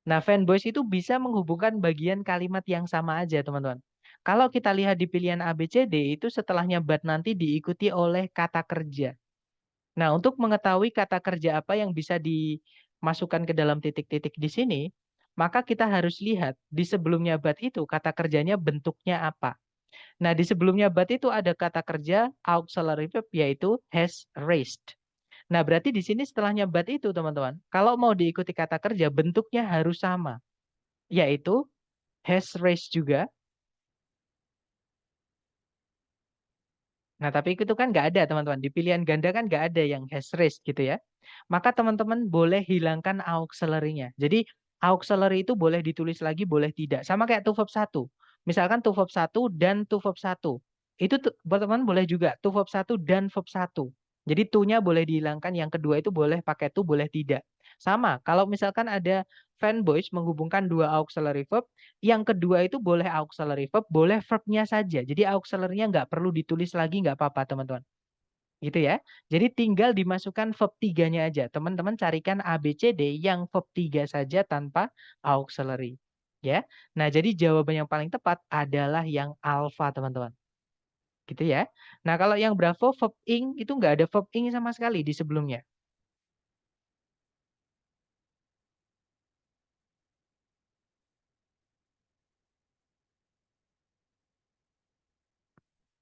Nah, fanboys itu bisa menghubungkan bagian kalimat yang sama aja, teman-teman. Kalau kita lihat di pilihan A, B, C, D, itu setelahnya but nanti diikuti oleh kata kerja. Nah, untuk mengetahui kata kerja apa yang bisa dimasukkan ke dalam titik-titik di sini, maka kita harus lihat di sebelumnya but itu kata kerjanya bentuknya apa. Nah, di sebelumnya but itu ada kata kerja auxiliary verb yaitu has raised. Nah, berarti di sini setelahnya but itu, teman-teman, kalau mau diikuti kata kerja bentuknya harus sama, yaitu has raised juga. Nah, tapi itu kan nggak ada, teman-teman. Di pilihan ganda kan nggak ada yang has raised gitu ya. Maka teman-teman boleh hilangkan auxiliary-nya. Jadi, auxiliary itu boleh ditulis lagi, boleh tidak. Sama kayak to verb 1. Misalkan to verb 1 dan to verb 1. Itu teman-teman boleh juga to verb 1 dan verb 1. Jadi, to-nya boleh dihilangkan, yang kedua itu boleh pakai to, boleh tidak. Sama, kalau misalkan ada fanboys menghubungkan dua auxiliary verb, yang kedua itu boleh auxiliary verb, boleh verbnya saja. Jadi auxiliary-nya nggak perlu ditulis lagi, nggak apa-apa teman-teman. Gitu ya. Jadi tinggal dimasukkan verb 3-nya aja. Teman-teman carikan A, B, C, D yang verb 3 saja tanpa auxiliary. Ya. Nah, jadi jawaban yang paling tepat adalah yang alpha, teman-teman. Gitu ya. Nah, kalau yang bravo, verb ing, itu nggak ada verb ing sama sekali di sebelumnya.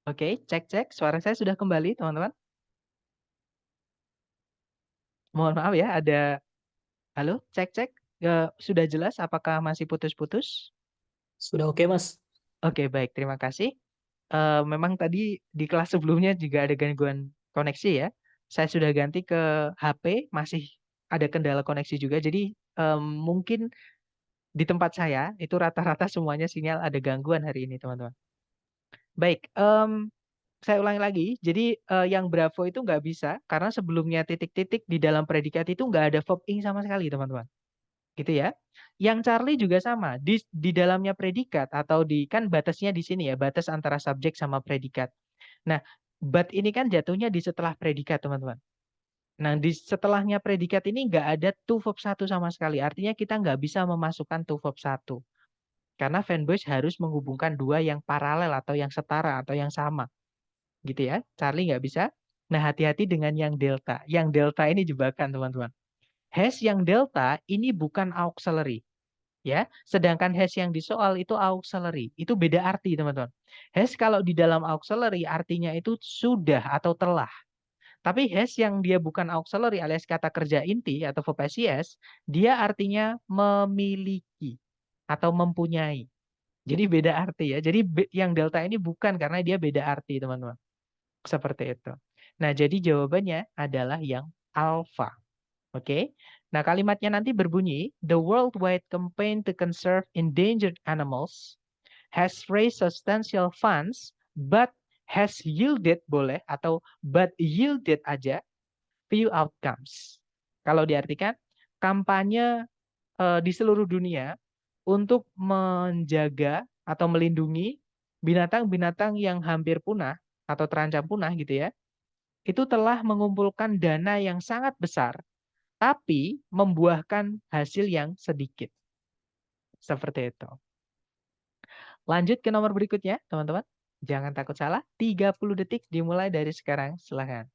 Oke, cek-cek. Suara saya sudah kembali, teman-teman. Mohon maaf ya, ada halo, cek-cek. Sudah jelas apakah masih putus-putus? Sudah oke, Mas. Oke, baik. Terima kasih. Memang tadi di kelas sebelumnya juga ada gangguan koneksi ya. Saya sudah ganti ke HP, masih ada kendala koneksi juga. Jadi mungkin di tempat saya itu rata-rata semuanya sinyal ada gangguan hari ini, teman-teman. Baik, saya ulangi lagi. Jadi yang Bravo itu nggak bisa karena sebelumnya titik-titik di dalam predikat itu nggak ada verb ing sama sekali, teman-teman. Gitu ya. Yang Charlie juga sama, di dalamnya predikat atau di kan batasnya di sini ya, batas antara subjek sama predikat. Nah, but ini kan jatuhnya di setelah predikat, teman-teman. Nah, di setelahnya predikat ini nggak ada to verb 1 sama sekali. Artinya kita nggak bisa memasukkan to verb 1. Karena fanbase harus menghubungkan dua yang paralel atau yang setara atau yang sama. Gitu ya. Charlie nggak bisa. Nah, hati-hati dengan yang delta. Yang delta ini jebakan, teman-teman. Has yang delta ini bukan auxiliary. Ya, sedangkan has yang di soal itu auxiliary. Itu beda arti, teman-teman. Has kalau di dalam auxiliary artinya itu sudah atau telah. Tapi has yang dia bukan auxiliary alias kata kerja inti atau verb SIS, dia artinya memiliki atau mempunyai. Jadi beda arti ya. Jadi yang delta ini bukan karena dia beda arti, teman-teman. Seperti itu. Nah, jadi jawabannya adalah yang alpha. Oke. Nah, kalimatnya nanti berbunyi, the worldwide campaign to conserve endangered animals has raised substantial funds, but has yielded boleh atau but yielded aja few outcomes. Kalau diartikan, kampanye di seluruh dunia untuk menjaga atau melindungi binatang-binatang yang hampir punah atau terancam punah gitu ya, itu telah mengumpulkan dana yang sangat besar tapi membuahkan hasil yang sedikit. Seperti itu. Lanjut ke nomor berikutnya, teman-teman. Jangan takut salah. 30 detik dimulai dari sekarang. Silahkan.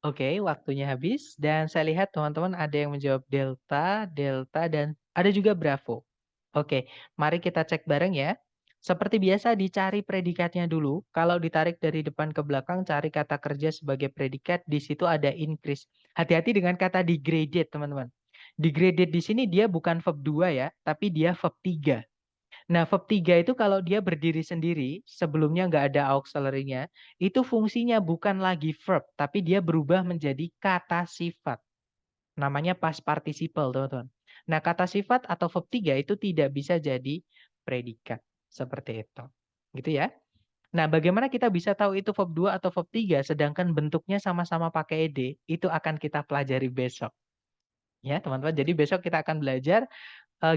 Oke, waktunya habis. Dan saya lihat teman-teman ada yang menjawab delta, delta, dan ada juga bravo. Oke, mari kita cek bareng ya. Seperti biasa dicari predikatnya dulu. Kalau ditarik dari depan ke belakang, cari kata kerja sebagai predikat. Di situ ada increase. Hati-hati dengan kata degraded, teman-teman. Degraded di sini dia bukan verb 2 ya, tapi dia verb 3. Nah, verb 3 itu kalau dia berdiri sendiri, sebelumnya nggak ada auxiliary-nya, itu fungsinya bukan lagi verb, tapi dia berubah menjadi kata sifat. Namanya past participle, teman-teman. Nah, kata sifat atau verb 3 itu tidak bisa jadi predikat. Seperti itu. Gitu ya. Nah, bagaimana kita bisa tahu itu verb 2 atau verb 3 sedangkan bentuknya sama-sama pakai ed? Itu akan kita pelajari besok. Ya, teman-teman. Jadi besok kita akan belajar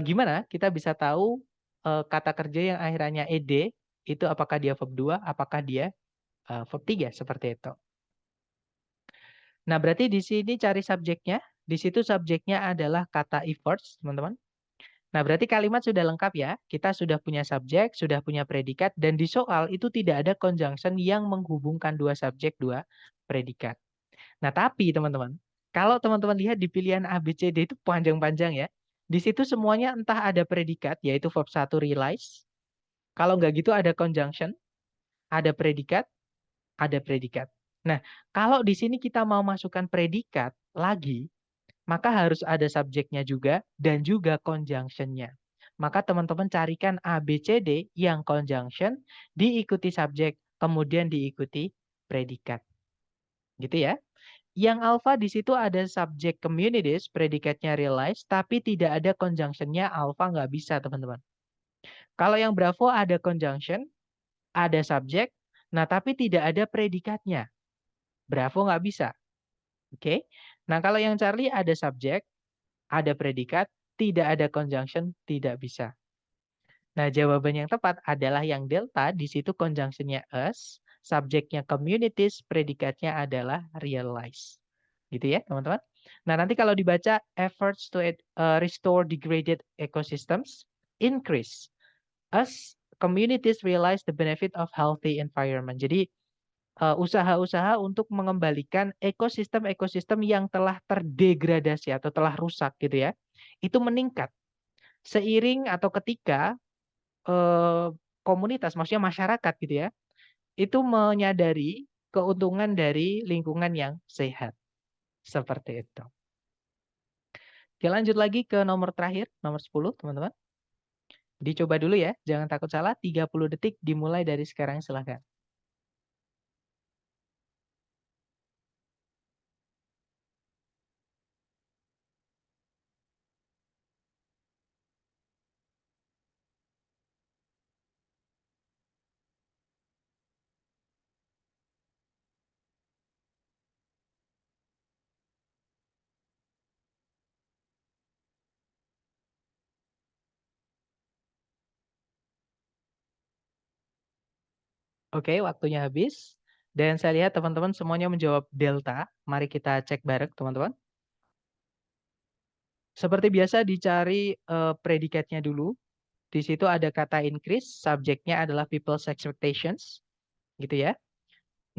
gimana kita bisa tahu kata kerja yang akhirannya ed itu apakah dia verb 2, apakah dia verb 3 seperti itu. Nah, berarti di sini cari subjeknya. Di situ subjeknya adalah kata efforts, teman-teman. Nah, berarti kalimat sudah lengkap ya. Kita sudah punya subjek, sudah punya predikat, dan di soal itu tidak ada conjunction yang menghubungkan dua subjek, dua predikat. Nah, tapi teman-teman, kalau teman-teman lihat di pilihan A, B, C, D itu panjang-panjang ya. Di situ semuanya entah ada predikat, yaitu verb 1 realize. Kalau nggak gitu ada conjunction, ada predikat, ada predikat. Nah, kalau di sini kita mau masukkan predikat lagi, maka harus ada subjeknya juga dan juga conjunction-nya. Maka teman-teman carikan A, B, C, D yang conjunction, diikuti subjek, kemudian diikuti predikat. Gitu ya. Yang alpha di situ ada subjek communities, predikatnya realize, tapi tidak ada conjunction-nya, alpha nggak bisa teman-teman. Kalau yang bravo ada conjunction, ada subjek, nah tapi tidak ada predikatnya. Bravo nggak bisa. Oke. Nah kalau yang Charlie ada subjek, ada predikat, tidak ada conjunction, tidak bisa. Nah, jawaban yang tepat adalah yang delta, di situ conjunction-nya us, subjeknya communities, predikatnya adalah realize. Gitu ya, teman-teman. Nah, nanti kalau dibaca efforts to restore degraded ecosystems, increase. Us, communities realize the benefit of healthy environment. Jadi, usaha-usaha untuk mengembalikan ekosistem-ekosistem yang telah terdegradasi atau telah rusak gitu ya, itu meningkat seiring atau ketika eee, komunitas, maksudnya masyarakat gitu ya, itu menyadari keuntungan dari lingkungan yang sehat, seperti itu. Oke, lanjut lagi ke nomor terakhir, nomor 10 teman-teman. Dicoba dulu ya, jangan takut salah, 30 detik dimulai dari sekarang silahkan. Oke, waktunya habis. Dan saya lihat teman-teman semuanya menjawab delta. Mari kita cek bareng teman-teman. Seperti biasa dicari predikatnya dulu. Di situ ada kata increase, subjeknya adalah people's expectations, gitu ya.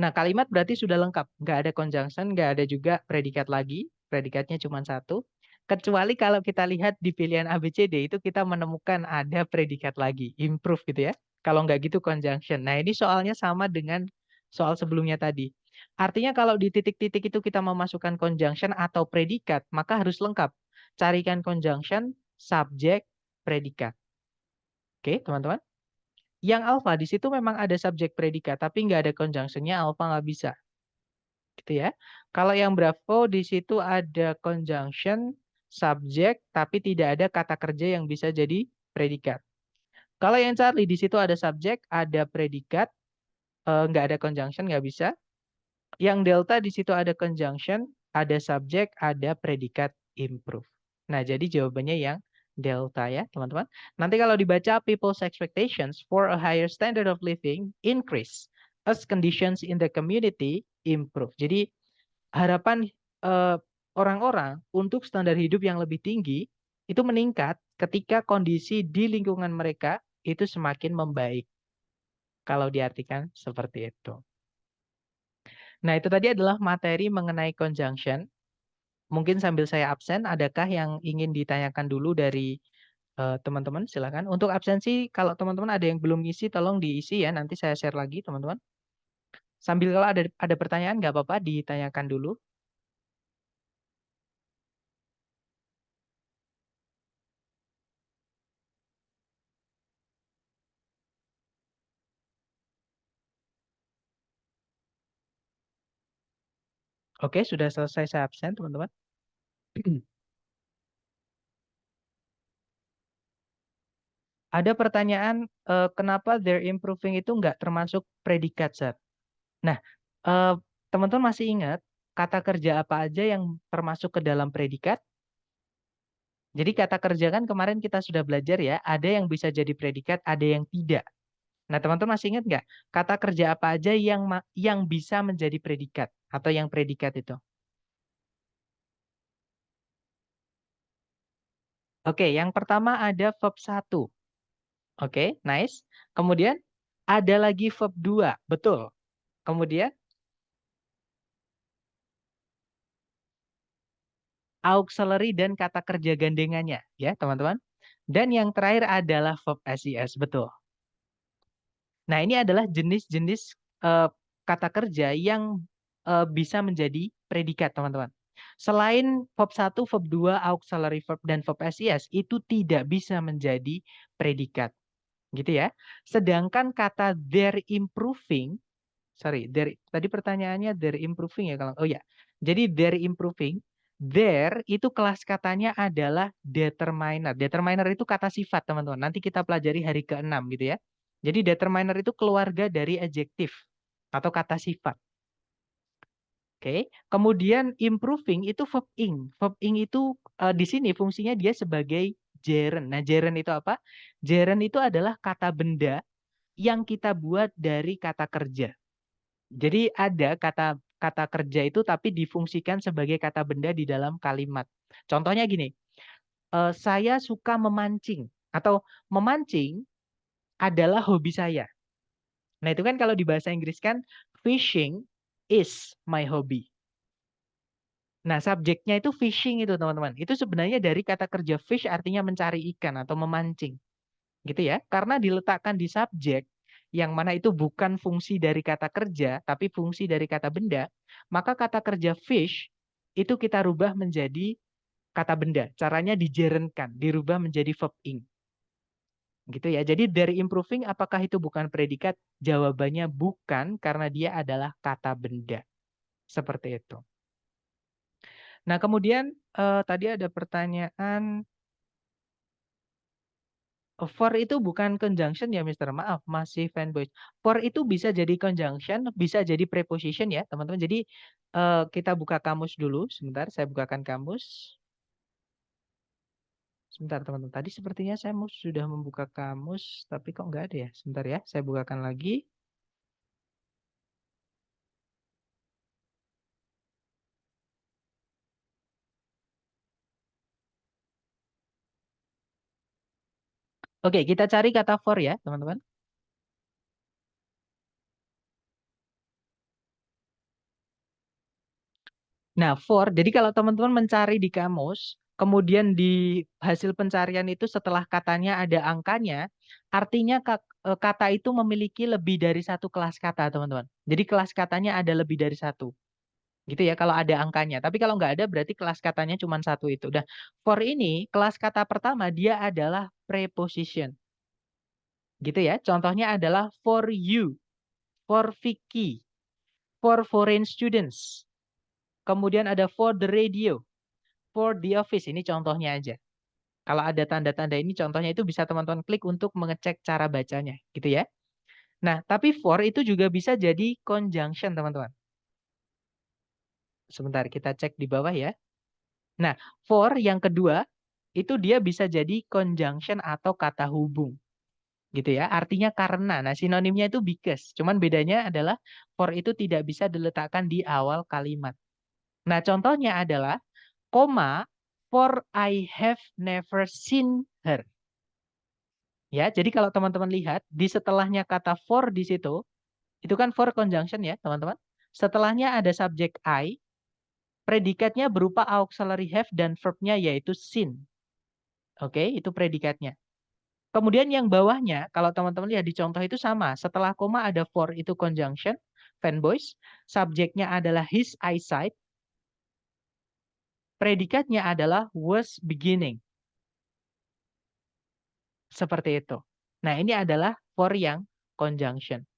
Nah, kalimat berarti sudah lengkap, nggak ada conjunction, nggak ada juga predikat lagi, predikatnya cuma satu. Kecuali kalau kita lihat di pilihan A, B, C, D itu kita menemukan ada predikat lagi, improve gitu ya. Kalau nggak gitu conjunction. Nah, ini soalnya sama dengan soal sebelumnya tadi. Artinya kalau di titik-titik itu kita memasukkan conjunction atau predikat, maka harus lengkap. Carikan conjunction, subjek, predikat. Oke, teman-teman. Yang alpha di situ memang ada subjek predikat, tapi nggak ada conjunction-nya, alpha nggak bisa. Gitu ya. Kalau yang bravo di situ ada conjunction, subjek, tapi tidak ada kata kerja yang bisa jadi predikat. Kalau yang Charlie di situ ada subjek, ada predikat, nggak ada conjunction, nggak bisa. Yang delta di situ ada conjunction, ada subjek, ada predikat improve. Nah, jadi jawabannya yang delta ya, teman-teman. Nanti kalau dibaca people's expectations for a higher standard of living increase as conditions in the community improve. Jadi harapan orang-orang untuk standar hidup yang lebih tinggi itu meningkat ketika kondisi di lingkungan mereka itu semakin membaik. Kalau diartikan seperti itu. Nah, itu tadi adalah materi mengenai conjunction. Mungkin sambil saya absen, adakah yang ingin ditanyakan dulu dari teman-teman? Silakan. Untuk absensi, kalau teman-teman ada yang belum ngisi, tolong diisi ya. Nanti saya share lagi, teman-teman. Sambil kalau ada pertanyaan, nggak apa-apa, ditanyakan dulu. Oke, sudah selesai saya absen, teman-teman. Ada pertanyaan, kenapa they're improving itu nggak termasuk predikat, Sir? Nah, eh, teman-teman masih ingat kata kerja apa aja yang termasuk ke dalam predikat? Jadi kata kerja kan kemarin kita sudah belajar ya, ada yang bisa jadi predikat, ada yang tidak. Nah, teman-teman masih ingat nggak kata kerja apa aja yang bisa menjadi predikat atau yang predikat itu? Oke, yang pertama ada verb 1. Oke, nice. Kemudian ada lagi verb 2. Betul. Kemudian auxiliary dan kata kerja gandengannya ya, teman-teman. Dan yang terakhir adalah verb SES, betul. Nah, ini adalah jenis-jenis eh, kata kerja yang bisa menjadi predikat, teman-teman. Selain verb 1, verb 2, auxiliary verb, dan verb SES, itu tidak bisa menjadi predikat. Gitu ya. Sedangkan kata they're improving, sorry, tadi pertanyaannya they're improving ya kalau, oh ya. Jadi they're improving, there itu kelas katanya adalah determiner. Determiner itu kata sifat, teman-teman. Nanti kita pelajari hari ke-6 gitu ya. Jadi determiner itu keluarga dari adjektif atau kata sifat. Oke. Kemudian improving itu verb ing. Verb ing itu di sini fungsinya dia sebagai gerund. Nah, gerund itu apa? Gerund itu adalah kata benda yang kita buat dari kata kerja. Jadi ada kata kata kerja itu tapi difungsikan sebagai kata benda di dalam kalimat. Contohnya gini, saya suka memancing atau memancing adalah hobi saya. Nah, itu kan kalau di bahasa Inggris kan fishing is my hobby. Nah, subjeknya itu fishing itu, teman-teman. Itu sebenarnya dari kata kerja fish artinya mencari ikan atau memancing. Gitu ya. Karena diletakkan di subjek yang mana itu bukan fungsi dari kata kerja, tapi fungsi dari kata benda, maka kata kerja fish itu kita rubah menjadi kata benda. Caranya dijerenkan, dirubah menjadi verb ing. Gitu ya. Jadi dari improving apakah itu bukan predikat? Jawabannya bukan karena dia adalah kata benda. Seperti itu. Nah, kemudian tadi ada pertanyaan, for itu bukan conjunction ya, Mister. Maaf, masih fanboy. For itu bisa jadi conjunction, bisa jadi preposition ya, teman-teman. Jadi kita buka kamus dulu. Sebentar, saya bukakan kamus. Sebentar, teman-teman. Tadi sepertinya saya sudah membuka kamus, tapi kok nggak ada ya? Sebentar ya, saya bukakan lagi. Oke, kita cari kata for ya, teman-teman. Nah, for, jadi kalau teman-teman mencari di kamus, kemudian di hasil pencarian itu setelah katanya ada angkanya, artinya kata itu memiliki lebih dari satu kelas kata, teman-teman. Jadi kelas katanya ada lebih dari satu. Gitu ya, kalau ada angkanya. Tapi kalau nggak ada, berarti kelas katanya cuma satu itu. Nah, for ini, kelas kata pertama, dia adalah preposition. Gitu ya, contohnya adalah for you, for Vicky, for foreign students. Kemudian ada for the radio, for the office. Ini contohnya aja. Kalau ada tanda-tanda ini contohnya itu bisa teman-teman klik untuk mengecek cara bacanya, gitu ya. Nah, tapi for itu juga bisa jadi conjunction, teman-teman. Sebentar, kita cek di bawah ya. Nah, for yang kedua itu dia bisa jadi conjunction atau kata hubung, gitu ya. Artinya karena. Nah, sinonimnya itu because. Cuman bedanya adalah for itu tidak bisa diletakkan di awal kalimat. Nah, contohnya adalah koma for I have never seen her. Ya, jadi kalau teman-teman lihat di setelahnya kata for di situ, itu kan for conjunction ya, teman-teman. Setelahnya ada subjek I, Predikatnya berupa auxiliary have dan verbnya yaitu seen. Oke, itu predikatnya. Kemudian yang bawahnya, kalau teman-teman lihat di contoh itu sama. Setelah koma ada for, itu conjunction, fanboys. Subjeknya adalah his eyesight. Predikatnya adalah was beginning. Seperti itu. Nah, ini adalah for yang conjunction.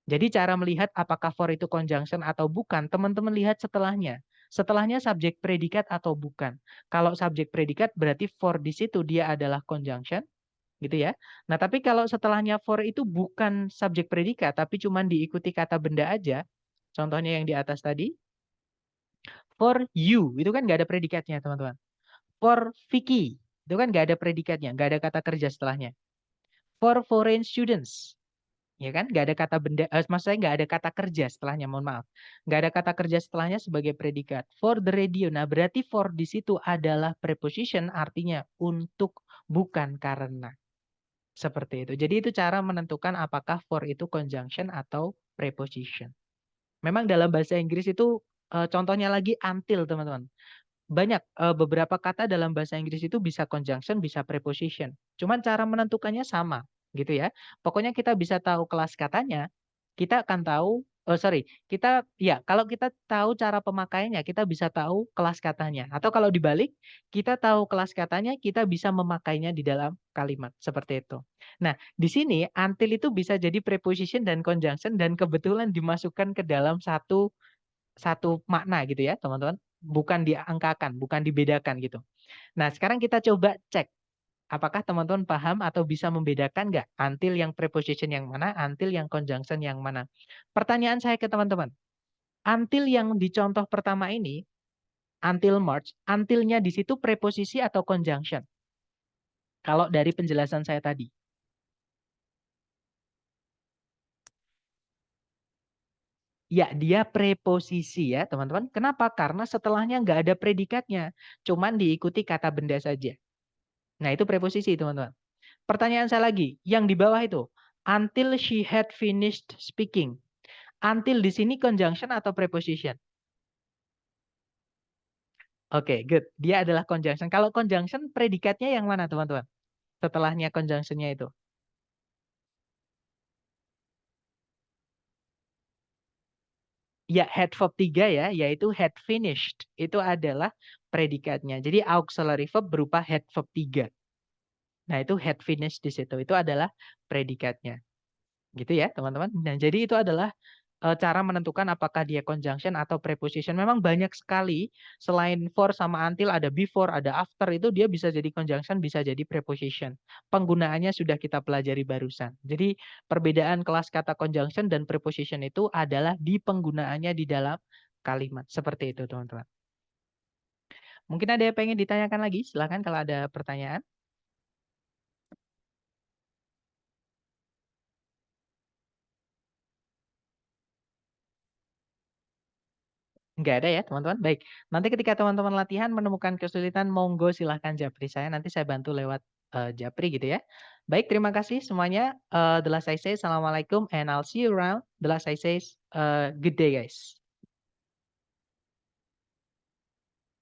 Jadi cara melihat apakah for itu conjunction atau bukan, teman-teman lihat setelahnya. Setelahnya subjek predikat atau bukan. Kalau subjek predikat berarti for di situ dia adalah conjunction, gitu ya. Nah, tapi kalau setelahnya for itu bukan subjek predikat, tapi cuma diikuti kata benda aja, contohnya yang di atas tadi, for you, itu kan nggak ada predikatnya, teman-teman. For Vicky, itu kan nggak ada predikatnya, nggak ada kata kerja setelahnya. For foreign students, ya kan? Nggak ada kata benda, maksudnya nggak ada kata kerja setelahnya, mohon maaf. Nggak ada kata kerja setelahnya sebagai predikat. For the radio, nah berarti for di situ adalah preposition, artinya untuk, bukan karena. Seperti itu. Jadi itu cara menentukan apakah for itu conjunction atau preposition. Memang dalam bahasa Inggris itu contohnya lagi until, teman-teman. Banyak beberapa kata dalam bahasa Inggris itu bisa conjunction, bisa preposition. Cuman cara menentukannya sama, gitu ya. Pokoknya kita bisa tahu kelas katanya, kita akan tahu, kita ya kalau kita tahu cara pemakaiannya, kita bisa tahu kelas katanya. Atau kalau dibalik, kita tahu kelas katanya, kita bisa memakainya di dalam kalimat, seperti itu. Nah, di sini until itu bisa jadi preposition dan conjunction dan kebetulan dimasukkan ke dalam satu satu makna gitu ya, teman-teman. Bukan diangkakan, bukan dibedakan gitu. Nah, sekarang kita coba cek. Apakah teman-teman paham atau bisa membedakan nggak until yang preposition yang mana, until yang conjunction yang mana? Pertanyaan saya ke teman-teman. Until yang di contoh pertama ini, until March, until-nya di situ preposisi atau conjunction? Kalau dari penjelasan saya tadi. Ya, dia preposisi ya, teman-teman. Kenapa? Karena setelahnya nggak ada predikatnya. Cuman diikuti kata benda saja. Nah, itu preposisi, teman-teman. Pertanyaan saya lagi, yang di bawah itu, until she had finished speaking. Until di sini conjunction atau preposition? Oke, good. Dia adalah conjunction. Kalau conjunction, predikatnya yang mana, teman-teman? Setelahnya conjunctionnya itu. Ya, had verb 3 ya, yaitu had finished. Itu adalah predikatnya. Jadi auxiliary verb berupa had verb 3. Nah, itu had finished di situ. Itu adalah predikatnya. Gitu ya, teman-teman. Nah, jadi itu adalah cara menentukan apakah dia conjunction atau preposition. Memang banyak sekali selain for sama until ada before, ada after, itu dia bisa jadi conjunction, bisa jadi preposition. Penggunaannya sudah kita pelajari barusan. Jadi perbedaan kelas kata conjunction dan preposition itu adalah di penggunaannya di dalam kalimat. Seperti itu, teman-teman. Mungkin ada yang pengen ditanyakan lagi? Silahkan kalau ada pertanyaan. Nggak ada ya, teman-teman? Baik. Nanti ketika teman-teman latihan menemukan kesulitan, monggo silahkan japri saya. Nanti saya bantu lewat japri gitu ya. Baik, terima kasih semuanya. The last I say, Assalamualaikum and I'll see you around. The last I say, good day guys.